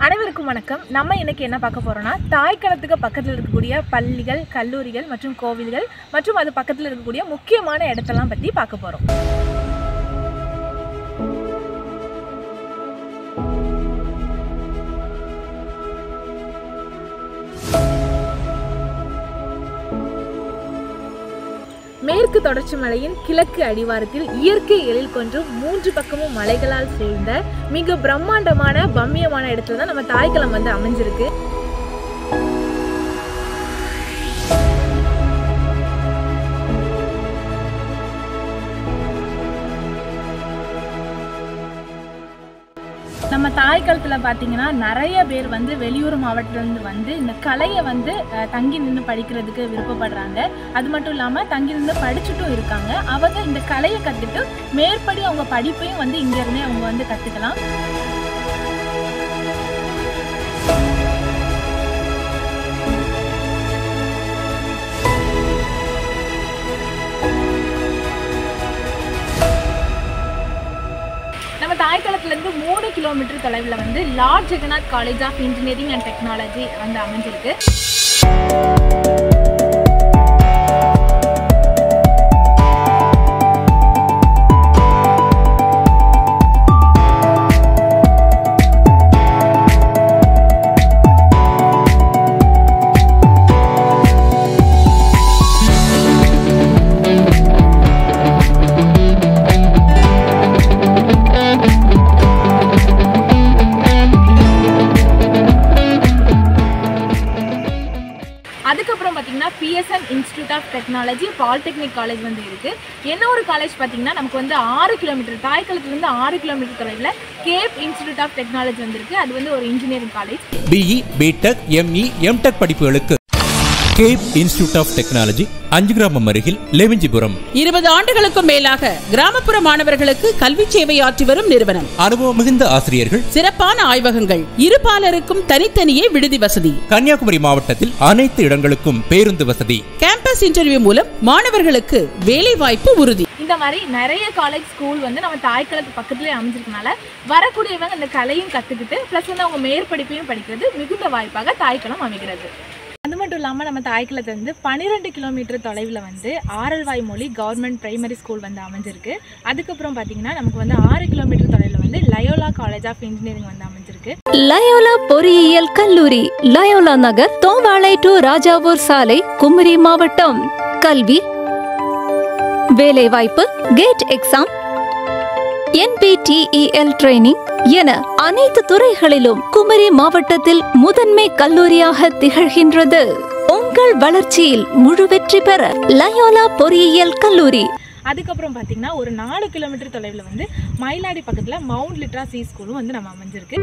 அனைவருக்கும் வணக்கம். நம்ம இன்னைக்கு என்ன பார்க்க போறோம்னா தாய்க்களத்துக்கு பக்கத்தில் இருக்கக்கூடிய பள்ளிகள், கல்லூரிகள் மற்றும் கோவில்கள் மற்றும் அது பக்கத்தில் இருக்கக்கூடிய முக்கியமான இடத்தெல்லாம் பற்றி பார்க்க போறோம். மேற்கு தொடர்ச்சி மலையின் கிழக்கு அடிவாரத்தில் இயற்கை எழில் கொஞ்சம் 3 பக்கமும் மலைகளால் சூழ்ந்த மிக பிரம்மாண்டமான பம்மியமான இடத்துல தான் நம்ம தாய்க்களம் வந்து அமைஞ்சிருக்கு. நம்ம தாய்க்களத்தில் பார்த்தீங்கன்னா நிறைய பேர் வந்து வெளியூர் மாவட்டத்திலேருந்து வந்து இந்த கலையை வந்து தங்கி நின்று படிக்கிறதுக்கு விருப்பப்படுறாங்க. அது மட்டும் இல்லாமல் தங்கி நின்று படிச்சுட்டும் இருக்காங்க. அவங்க இந்த கலையை கற்றுட்டு மேற்படி அவங்க படிப்பையும் வந்து இங்கேருந்தே அவங்க வந்து கற்றுக்கலாம். நம்ம தாய்க்களத்துலேருந்து 3 கிலோமீட்டர் தொலைவில் வந்து Lord Jagannath college of engineering and technology வந்து அமைஞ்சிருக்கு. அதுக்கப்புறம் பார்த்தீங்கன்னா PSN institute of technology polytechnic college வந்து இருக்குது. என்ன ஒரு காலேஜ் பார்த்தீங்கன்னா நமக்கு வந்து 6 கிலோமீட்டர் தாய்க்களத்துலேருந்து 6 கிலோமீட்டர் தொலைவில் கேப் இன்ஸ்டியூட் ஆஃப் டெக்னாலஜி வந்துருக்கு. அது வந்து ஒரு engineering college. BE, BTech, ME, MTech படிப்புகளுக்கு கேப் இன்ஸ்டிடியூட் ஆஃப் டெக்னாலஜி 5 கிராமம் அருகில் லெவிஞ்சிபுரம். 20 ஆண்டுகளுக்கும் மேலாக கிராமப்புற மாணவர்களுக்கு கல்வி சேவை ஆற்றி வரும் நிறுவனம். அனுபவம் மிகுந்த ஆசிரியர்கள், சிறப்பான ஆய்வகங்கள், இருபாலருக்கும் தனித்தனியே விடுதி வசதி. கன்னியாகுமரி மாவட்டத்தில் அனைத்து இடங்களுக்கும் பேருந்து வசதி. கேம்பஸ் இன்டர்வியூ மூலம் மாணவர்களுக்கு வேலை வாய்ப்பு உறுதி. இந்த மாதிரி நிறைய காலேஜ், ஸ்கூல் வந்து நம்ம தாய்க்களத்து பக்கத்துலேயே அமைஞ்சிருக்கனால வரக்கூடியவங்க இந்த கலையும் கற்றுக்கிட்டு ப்ளஸ் வந்து அவங்க மேற்படிப்பையும் படிக்கிறது மிகுந்த வாய்ப்பாக தாய்க்களம் அமைகிறது. அது மட்டும் இல்லாமல் நம்ம தாய்க்களத்துலேருந்து 12 கிலோமீட்டர் தொலைவில் வந்து ஆரல்வாய்மொழி கவர்மெண்ட் பிரைமரி ஸ்கூல் வந்து அமைஞ்சிருக்கு. அதுக்கப்புறம் பார்த்தீங்கன்னா நமக்கு வந்து 6 கிலோமீட்டர் தொலைவில் வந்து லயோலா காலேஜ் ஆஃப் இன்ஜினியரிங் வந்து அமைஞ்சிருக்கு. லயோலா பொறியியல் கல்லூரி, Loyola Nagar, Thovalai to Rajavur சாலை, குமரி மாவட்டம். கல்வி, வேலைவாய்ப்பு, கேட் எக்ஸாம், NPTEL ட்ரைனிங் என அனைத்து துறைகளிலும் குமரி மாவட்டத்தில் முதன்மை கல்லூரியாக திகழ்கின்றது. உங்கள் வளர்ச்சியில் முழு வெற்றி பெற லயோலா பொறியியல் கல்லூரி. அதுக்கப்புறம் பார்த்தீங்கன்னா ஒரு 4 கிலோமீட்டர் தொலைவில் வந்து மயிலாடி பக்கத்தில் மவுண்ட் லிட்ராசி ஸ்கூலும் வந்து நம்ம அமைஞ்சிருக்கு.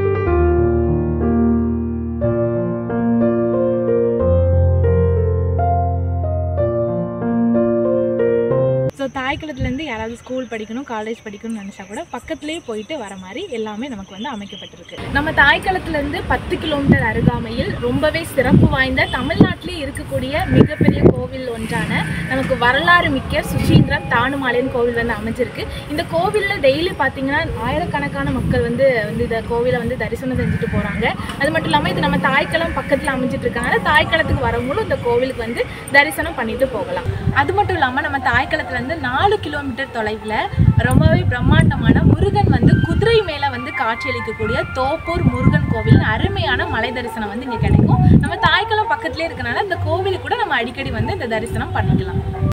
ஸோ தாய்க்களத்துலேருந்து யாராவது ஸ்கூல் படிக்கணும், காலேஜ் படிக்கணும்னு நினச்சா கூட பக்கத்துலேயே போயிட்டு வர மாதிரி எல்லாமே நமக்கு வந்து அமைக்கப்பட்டிருக்கு. நம்ம தாய்க்களத்துலேருந்து 10 கிலோமீட்டர் அருகாமையில் ரொம்பவே சிறப்பு வாய்ந்த தமிழ்நாட்டிலே இருக்கக்கூடிய மிகப்பெரிய கோவில் ஒன்றான நமக்கு வரலாறு மிக்க சுசீந்திரம் தானுமாலையன் கோவில் வந்து அமைஞ்சிருக்கு. இந்த கோவிலில் டெய்லி பார்த்தீங்கன்னா ஆயிரக்கணக்கான மக்கள் வந்து இந்த கோவிலை வந்து தரிசனம் செஞ்சுட்டு போகிறாங்க. அது மட்டும் இல்லாமல் இது நம்ம தாய்க்களம் பக்கத்தில் அமைஞ்சிட்டு இருக்கனால தாய்க்களத்துக்கு வரவங்களும் இந்த கோவிலுக்கு வந்து தரிசனம் பண்ணிட்டு போகலாம். அது மட்டும் இல்லாமல் நம்ம தாய்க்களத்துலேருந்து 4 கிலோமீட்டர் தொலைவில் ரொம்பவே பிரம்மாண்டமான முருகன் வந்து குதிரை மேலே வந்து காட்சியளிக்கக்கூடிய தோப்பூர் முருகன் கோவில் அருமையான மலை தரிசனம் வந்து இங்கே கிடைக்கும். நம்ம தாய்க்களம் பக்கத்துலேயே இருக்கனால இந்த கோவிலுக்கு கூட நம்ம அடிக்கடி வந்து இந்த தரிசனம் பண்ணிக்கலாம்.